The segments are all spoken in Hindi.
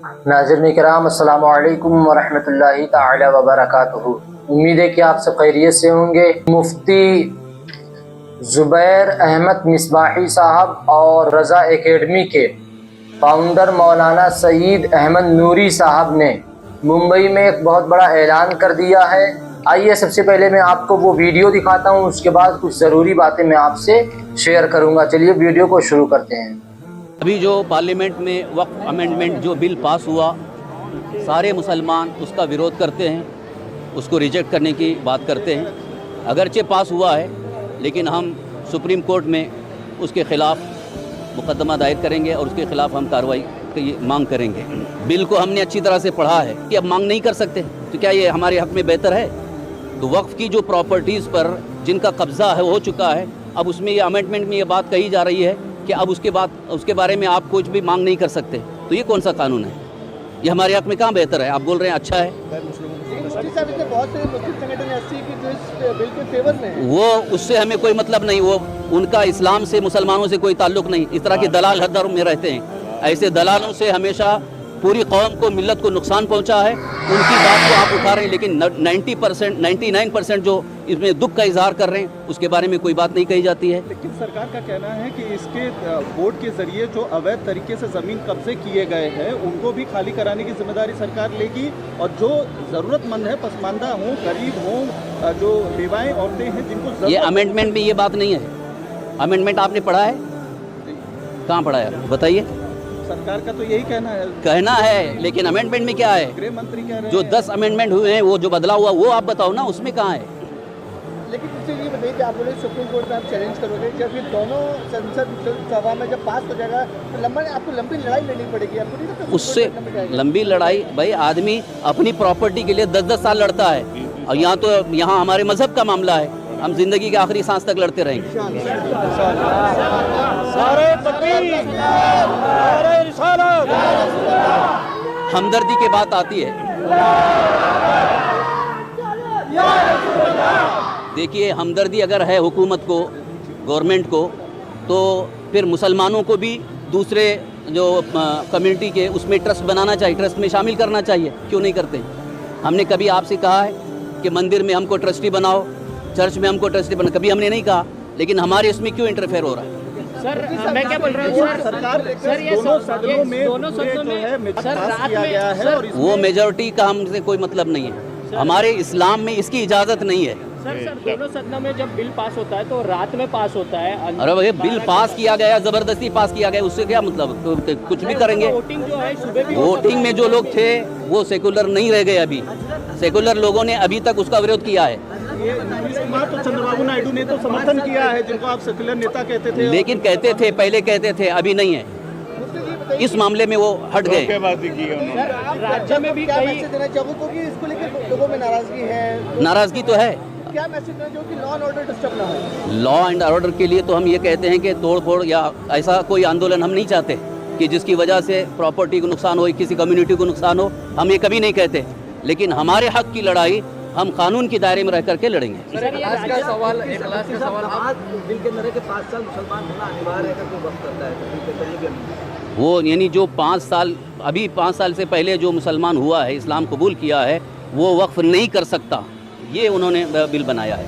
नाज़रीन इकराम अस्सलामु अलैकुम वरहमतुल्लाहि ताला वबरकातुहू। उम्मीद है कि आप सब खैरियत से होंगे। मुफ्ती ज़ुबैर अहमद मिसबाही साहब और रज़ा एकेडमी के फाउंडर मौलाना सईद अहमद नूरी साहब ने मुंबई में एक बहुत बड़ा ऐलान कर दिया है। आइए सबसे पहले मैं आपको वो वीडियो दिखाता हूँ, उसके बाद कुछ ज़रूरी बातें मैं आपसे शेयर करूँगा। चलिए वीडियो को शुरू करते हैं। अभी जो पार्लियामेंट में वक्फ अमेंडमेंट जो बिल पास हुआ, सारे मुसलमान उसका विरोध करते हैं, उसको रिजेक्ट करने की बात करते हैं। अगरचे पास हुआ है, लेकिन हम सुप्रीम कोर्ट में उसके ख़िलाफ़ मुकदमा दायर करेंगे और उसके ख़िलाफ़ हम कार्रवाई की मांग करेंगे। बिल को हमने अच्छी तरह से पढ़ा है कि अब मांग नहीं कर सकते, तो क्या ये हमारे हक़ में बेहतर है? तो वक्फ़ की जो प्रॉपर्टीज़ पर जिनका कब्ज़ा है हो चुका है, अब उसमें ये अमेंडमेंट में ये बात कही जा रही है कि अब उसके बारे में आप कुछ भी मांग नहीं कर सकते। तो ये कौन सा कानून है? ये हमारे हक़ में कहाँ बेहतर है? आप बोल रहे हैं अच्छा है। वो उससे हमें कोई मतलब नहीं, वो उनका इस्लाम से मुसलमानों से कोई ताल्लुक़ नहीं। इस तरह के दलाल हर धर्म में रहते हैं। ऐसे दलालों से हमेशा पूरी कौम को, मिल्लत को नुकसान पहुंचा है। उनकी बात को आप उठा रहे हैं, लेकिन 99% जो इसमें दुख का इजहार कर रहे हैं उसके बारे में कोई बात नहीं कही जाती है। लेकिन सरकार का कहना है कि इसके बोर्ड के जरिए जो अवैध तरीके से ज़मीन कब्जे किए गए हैं उनको भी खाली कराने की जिम्मेदारी सरकार लेगी, और जो ज़रूरतमंद है, पसमानदा हों, गरीब हों, जो बेवाएँ औरतें हैं जिनको ये अमेंडमेंट में ये बात नहीं है। अमेंडमेंट आपने पढ़ा है? कहाँ पढ़ा है बताइए? सरकार का तो यही कहना है, लेकिन अमेंडमेंट में क्या है? गृह मंत्री कह रहे हैं जो 10 अमेंडमेंट हुए हैं, वो जो बदला हुआ वो आप बताओ ना, उसमें कहाँ है? लेकिन इससे ये बताइए कि आप बोले सुप्रीम कोर्ट में आप चैलेंज करोगे, जब ये दोनों संसद सभा में जब पास हो जाएगा तो आपको लंबी लड़ाई लड़नी पड़ेगी। आपको नहीं लगता उससे लंबी लड़ाई? भाई आदमी अपनी प्रॉपर्टी के लिए 10-10 साल लड़ता है, और यहाँ हमारे मजहब का मामला है, हम जिंदगी के आखिरी सांस तक लड़ते रहेंगे। हमदर्दी की बात आती है, देखिए हमदर्दी अगर है हुकूमत को, गवर्नमेंट को, तो फिर मुसलमानों को भी दूसरे जो कम्युनिटी के उसमें ट्रस्ट बनाना चाहिए, ट्रस्ट में शामिल करना चाहिए। क्यों नहीं करते? हमने कभी आपसे कहा है कि मंदिर में हमको ट्रस्टी बनाओ, चर्च में हमको ट्रस्टी बनाओ? कभी हमने नहीं कहा, लेकिन हमारे इसमें क्यों इंटरफेयर हो रहा है? सर मैं क्या बोल रहा हूँ सर, ये दोनों सदनों में वो मेजॉरिटी का हमसे कोई मतलब नहीं है। हमारे इस्लाम में इसकी इजाज़त नहीं है। सर दोनों सदनों में जब बिल पास होता है तो रात में पास होता है। अरे भाई बिल पास किया गया, ज़बरदस्ती पास किया गया, उससे क्या मतलब? तो कुछ भी करेंगे। वोटिंग जो है सुबह भी वोटिंग में जो लोग थे वो सेकुलर नहीं रह गए। अभी सेकुलर लोगों ने अभी तक उसका विरोध किया है। तो चंद्रबाबू नायडू ने तो समर्थन किया है, जिनको आप सेकुलर नेता कहते थे। लेकिन कहते थे, पहले कहते थे, अभी नहीं है। इस मामले में वो हट गए। राज्य में भी क्या मैसेज देना चाहोगे, क्योंकि इसको लेकर लोगों में नाराजगी है? नाराजगी तो है। क्या मैसेज देना चाहोगे कि लॉ एंड ऑर्डर डिस्टर्ब ना हो? लॉ एंड ऑर्डर के लिए तो हम ये कहते हैं कि तोड़ फोड़ या ऐसा कोई आंदोलन हम नहीं चाहते कि जिसकी वजह से प्रॉपर्टी को नुकसान हो, किसी कम्युनिटी को नुकसान हो। हम ये कभी नहीं कहते, लेकिन हमारे हक की लड़ाई हम कानून के दायरे में रह करके लड़ेंगे। इखलास का सवाल बिल के अंदर है कि 5 साल मुसलमान होना अनिवार्य है, अगर कोई वक्त करता है तो बिल के अंदर ये भी अनिवार्य। वो यानी जो 5 साल, अभी 5 साल से पहले जो मुसलमान हुआ है, इस्लाम कबूल किया है, वो वक्फ नहीं कर सकता, ये उन्होंने बिल बनाया है।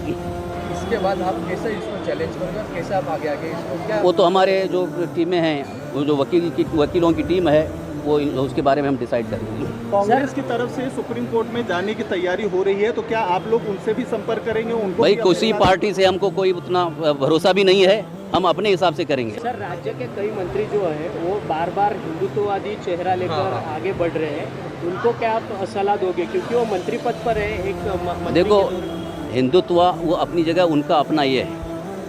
इसके बाद आप कैसे इसको चैलेंज करोगे, कैसे आप आगे इसको क्या? वो तो हमारे जो टीमें हैं, वो जो वकीलों की टीम है, वो उसके बारे में हम डिसाइड करेंगे। कांग्रेस की तरफ से सुप्रीम कोर्ट में जाने की तैयारी हो रही है, तो क्या आप लोग उनसे भी संपर्क करेंगे? उनको भाई किसी पार्टी से हमको कोई उतना भरोसा भी नहीं है, हम अपने हिसाब से करेंगे। सर राज्य के कई मंत्री जो है वो बार बार हिंदुत्ववादी चेहरा लेकर आगे बढ़ रहे हैं, उनको क्या आप सलाह दोगे, क्योंकि वो मंत्री पद पर है? एक देखो, हिंदुत्व वो अपनी जगह, उनका अपना ये है,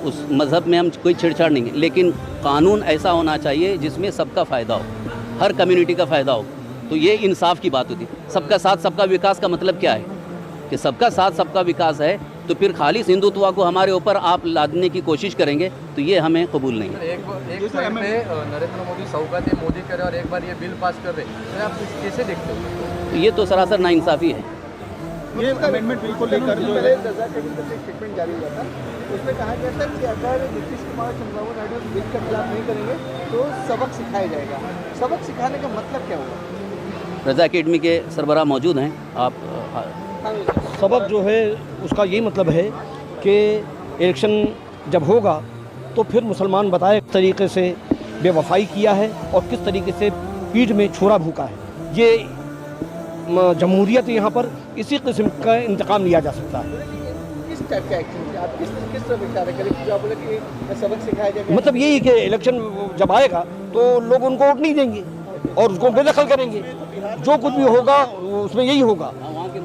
उस मज़हब में हम कोई छेड़छाड़ नहीं है, लेकिन कानून ऐसा होना चाहिए जिसमें सबका फ़ायदा हो, हर कम्युनिटी का फ़ायदा हो। तो ये इंसाफ की बात होती है। सबका साथ सबका विकास का मतलब क्या है? कि सबका साथ सबका विकास है, तो फिर खालिश हिंदुत्व को हमारे ऊपर आप लादने की कोशिश करेंगे, तो ये हमें कबूल नहीं है। एक साइड पे नरेंद्र मोदी सौगात मोदी कर रहे और एक बार ये बिल पास कर रहे, तो आप कैसे देखते हो? ये तो सरासर नाइंसाफ़ी है। ये अमेंडमेंट बिल को लेकर जो है स्टेटमेंट जारी हुआ था, उसमें कहा गया था कि अगर नीतीश कुमार और चंद्रबाबू नायडू बिल का खिलाफ नहीं करेंगे तो सबक सिखाया जाएगा। सबक सिखाने का मतलब क्या होगा? रज़ा एकेडमी के सरबराह मौजूद हैं। आप सबक जो है उसका यही मतलब है कि इलेक्शन जब होगा तो फिर मुसलमान बताए किस तरीके से बेवफाई किया है और किस तरीके से पीठ में छुरा भूका है। ये जमहूरियत यहाँ पर इसी किस्म का इंतकाम लिया जा सकता है। किस टाइप का एक्टिविटी आप किस तरफ इशारा करें कि आप बोले कि सबक सिखाया जाएगा? मतलब यही कि इलेक्शन जब आएगा तो लोग उनको वोट नहीं देंगे और उसको बेदखल करेंगे। जो कुछ भी होगा उसमें यही होगा। वहाँ के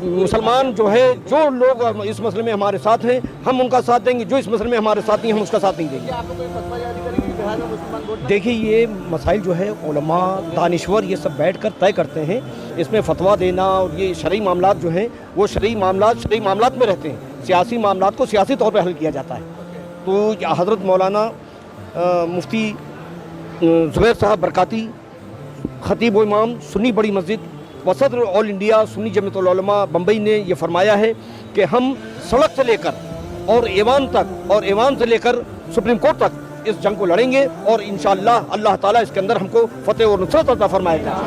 मुसलमान जो है, जो लोग इस मसले में हमारे साथ हैं हम उनका साथ देंगे, जो इस मसले में हमारे साथ नहीं हम उसका साथ नहीं देंगे। आपको कोई फतवा जारी करेंगे कि बिहार में मुसलमान वोट? देखिए, ये मसाइल जो है उलमा दानिश्वर ये सब बैठ कर तय करते हैं। इसमें फतवा देना और ये शरई मामलात जो हैं वो शरई मामलात में रहते हैं। सियासी मामलात को सियासी तौर पर हल किया जाता है। तो हज़रत मौलाना मुफ्ती ज़ुबैर साहब बरकाती, खतीब व इमाम सुन्नी बड़ी मस्जिद व सदर ऑल इंडिया सुन्नी जमीयतुल उलमा बम्बई ने ये फरमाया है कि हम सड़क से लेकर और ऐवान तक और ऐवान से लेकर सुप्रीम कोर्ट तक इस जंग को लड़ेंगे और इंशाअल्लाह अल्लाह ताला इसके अंदर हमको फतेह और नुसरत अता फरमाएगा।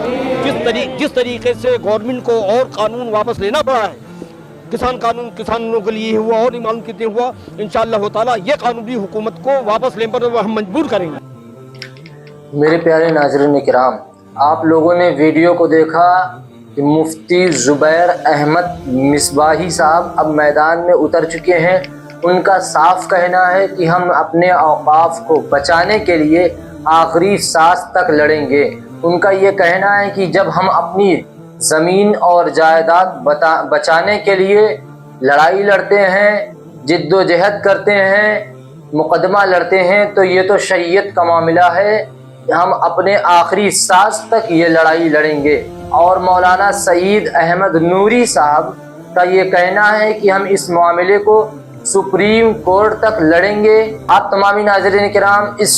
जिस तरीके से गवर्नमेंट को और कानून वापस लेना पड़ा है, किसान कानून किसानों के लिए हुआ और नहीं मालूम कितने हुआ, इंशाअल्लाह ताला ये कानून भी हुकूमत को वापस लेने पर हम मजबूर करेंगे। मेरे प्यारे नाज़रीन किराम, आप लोगों ने वीडियो को देखा कि मुफ्ती ज़ुबैर अहमद मिसबाही साहब अब मैदान में उतर चुके हैं। उनका साफ कहना है कि हम अपने औकाफ को बचाने के लिए आखिरी सांस तक लड़ेंगे। उनका ये कहना है कि जब हम अपनी ज़मीन और जायदाद बचाने के लिए लड़ाई लड़ते हैं, जिद्दोजहद करते हैं, मुकदमा लड़ते हैं, तो ये तो शरीयत का मामला है। हम अपने आखिरी सांस तक ये लड़ाई लड़ेंगे। और मौलाना सईद अहमद नूरी साहब का ये कहना है कि हम इस मामले को सुप्रीम कोर्ट तक लड़ेंगे। आप तमामी नाज़रीन किराम इस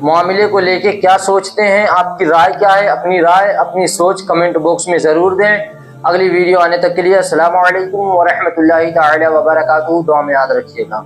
मामले को लेके क्या सोचते हैं, आपकी राय क्या है? अपनी राय, अपनी सोच कमेंट बॉक्स में ज़रूर दें। अगली वीडियो आने तक के लिए अस्सलामु अलैकुम व रहमतुल्लाहि तआला व बरकातहू। दुआ में याद रखिएगा।